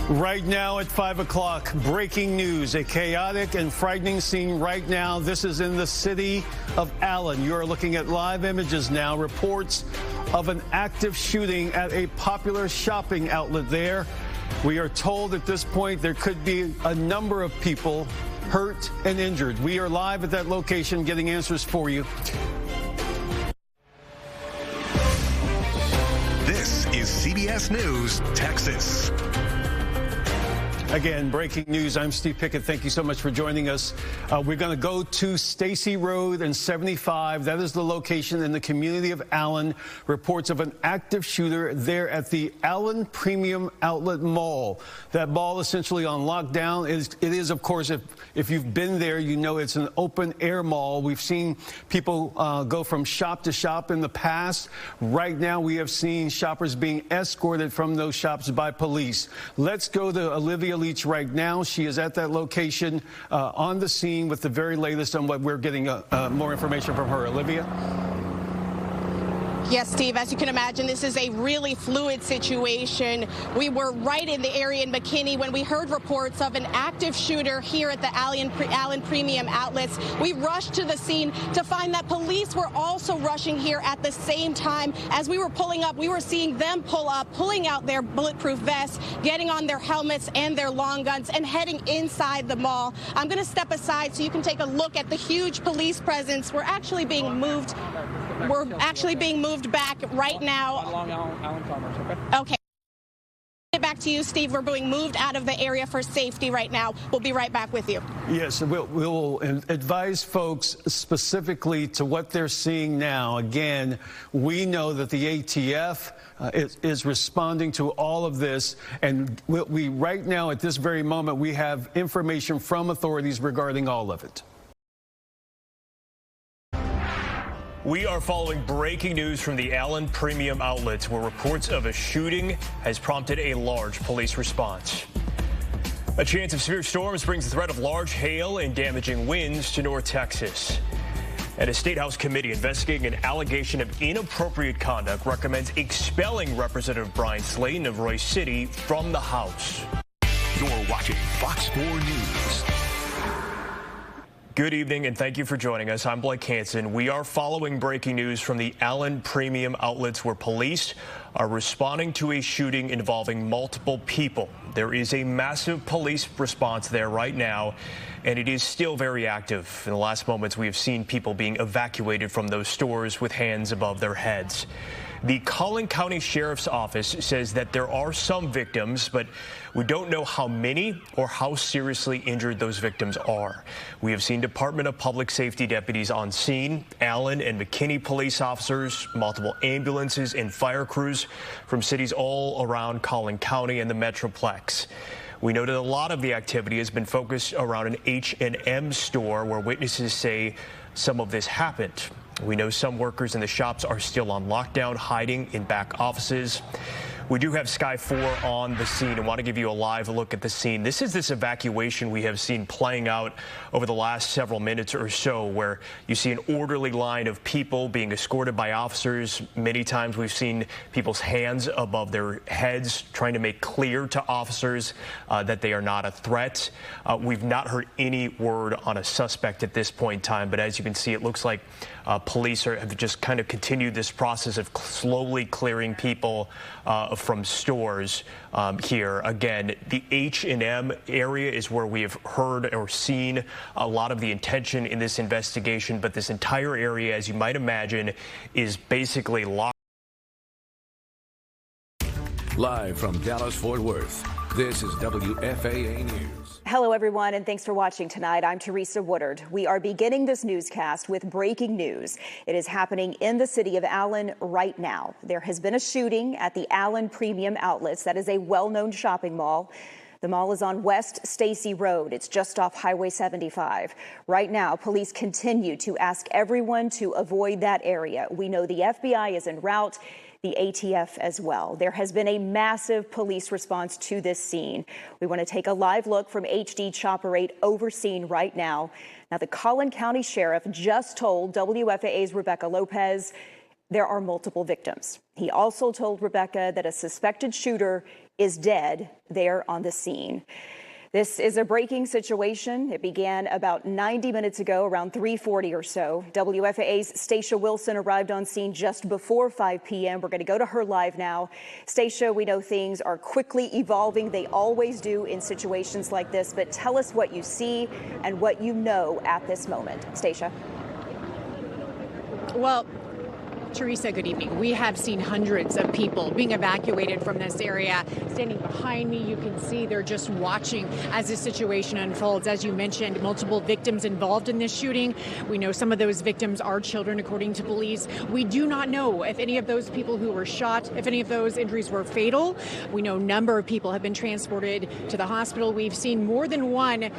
Right now at 5 o'clock, breaking news, a chaotic and frightening scene right now. This is in the city of Allen. You are looking at live images now, reports of an active shooting at a popular shopping outlet there. We are told at this point there could be a number of people hurt and injured. We are live at that location getting answers for you. This is CBS News, Texas. Again, breaking news. I'm Steve Pickett. Thank you so much for joining us. We're going to go to Stacy Road and 75. That is the location in the community of Allen. Reports of an active shooter there at the Allen Premium Outlet Mall. That mall essentially on lockdown. It is, of course, if you've been there, you know it's an open air mall. We've seen people go from shop to shop in the past. Right now, we have seen shoppers being escorted from those shops by police. Let's go to Olivia Leach right now. She is at that location on the scene with the very latest on what we're getting more information from her. Olivia? Yes, Steve, as you can imagine, this is a really fluid situation. We were right in the area in McKinney when we heard reports of an active shooter here at the Allen Premium Outlets. We rushed to the scene to find that police were also rushing here at the same time. As we were pulling up, we were seeing them pull up, pulling out their bulletproof vests, getting on their helmets and their long guns, and heading inside the mall. I'm going to step aside so you can take a look at the huge police presence. We're actually being moved back right now. Okay. Back to you, Steve. We're being moved out of the area for safety right now. We'll be right back with you. Yes, we'll advise folks specifically to what they're seeing now. Again, we know that the ATF is responding to all of this, and we right now at this very moment we have information from authorities regarding all of it. We are following breaking news from the Allen Premium Outlets, where reports of a shooting has prompted a large police response. A chance of severe storms brings the threat of large hail and damaging winds to North Texas. And a State House committee investigating an allegation of inappropriate conduct recommends expelling Representative Brian Slayton of Royce City from the House. You're watching Fox 4 News. Good evening, and thank you for joining us. I'm Blake Hansen. We are following breaking news from the Allen Premium Outlets, where police are responding to a shooting involving multiple people. There is a massive police response there right now, and it is still very active. In the last moments, we have seen people being evacuated from those stores with hands above their heads. The Collin County Sheriff's Office says that there are some victims, but we don't know how many or how seriously injured those victims are. We have seen Department of Public Safety deputies on scene, Allen and McKinney police officers, multiple ambulances and fire crews from cities all around Collin County and the Metroplex. We know that a lot of the activity has been focused around an H&M store where witnesses say some of this happened. We know some workers in the shops are still on lockdown, hiding in back offices. We do have Sky 4 on the scene and want to give you a live look at the scene. This is this evacuation we have seen playing out over the last several minutes or so, where you see an orderly line of people being escorted by officers. Many times we've seen people's hands above their heads, trying to make clear to officers that they are not a threat. We've not heard any word on a suspect at this point in time, but as you can see, it looks like police have just kind of continued this process of slowly clearing people from stores here. Again, the H&M area is where we have heard or seen a lot of the intention in this investigation, but this entire area, as you might imagine, is basically locked. Live from Dallas-Fort Worth, this is WFAA News. Hello, everyone, and thanks for watching tonight. I'm Teresa Woodard. We are beginning this newscast with breaking news. It is happening in the city of Allen right now. There has been a shooting at the Allen Premium Outlets. That is a well-known shopping mall. The mall is on West Stacy Road. It's just off Highway 75. Right now, police continue to ask everyone to avoid that area. We know the FBI is en route, the ATF as well. There has been a massive police response to this scene. We want to take a live look from HD Chopper 8 over scene right now. Now, the Collin County Sheriff just told WFAA's Rebecca Lopez there are multiple victims. He also told Rebecca that a suspected shooter is dead there on the scene. This is a breaking situation. It began about 90 minutes ago, around 3:40 or so. WFAA's Stacia Wilson arrived on scene just before 5 p.m. We're going to go to her live now. Stacia, we know things are quickly evolving. They always do in situations like this. But tell us what you see and what you know at this moment. Stacia. Well, Teresa, good evening. We have seen hundreds of people being evacuated from this area. Standing behind me, you can see they're just watching as this situation unfolds. As you mentioned, multiple victims involved in this shooting. We know some of those victims are children, according to police. We do not know if any of those people who were shot, if any of those injuries were fatal. We know a number of people have been transported to the hospital. We've seen more than one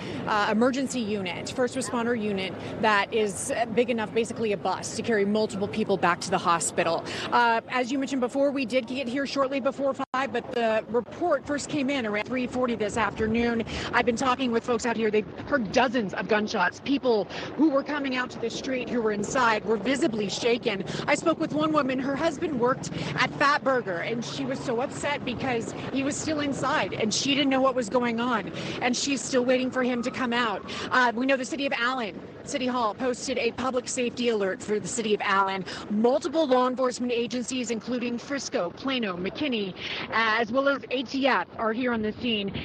emergency unit, first responder unit, that is big enough, basically a bus, to carry multiple people back to the hospital. As you mentioned before, we did get here shortly before 5, but the report first came in around 3:40 this afternoon. I've been talking with folks out here. They've heard dozens of gunshots. People who were coming out to the street, who were inside, were visibly shaken. I spoke with one woman. Her husband worked at Fat Burger, and she was so upset because he was still inside, and she didn't know what was going on, and she's still waiting for him to come out. We know the city of Allen, City Hall, posted a public safety alert for the city of Allen. Multiple law enforcement agencies, including Frisco, Plano, McKinney, as well as ATF, are here on the scene.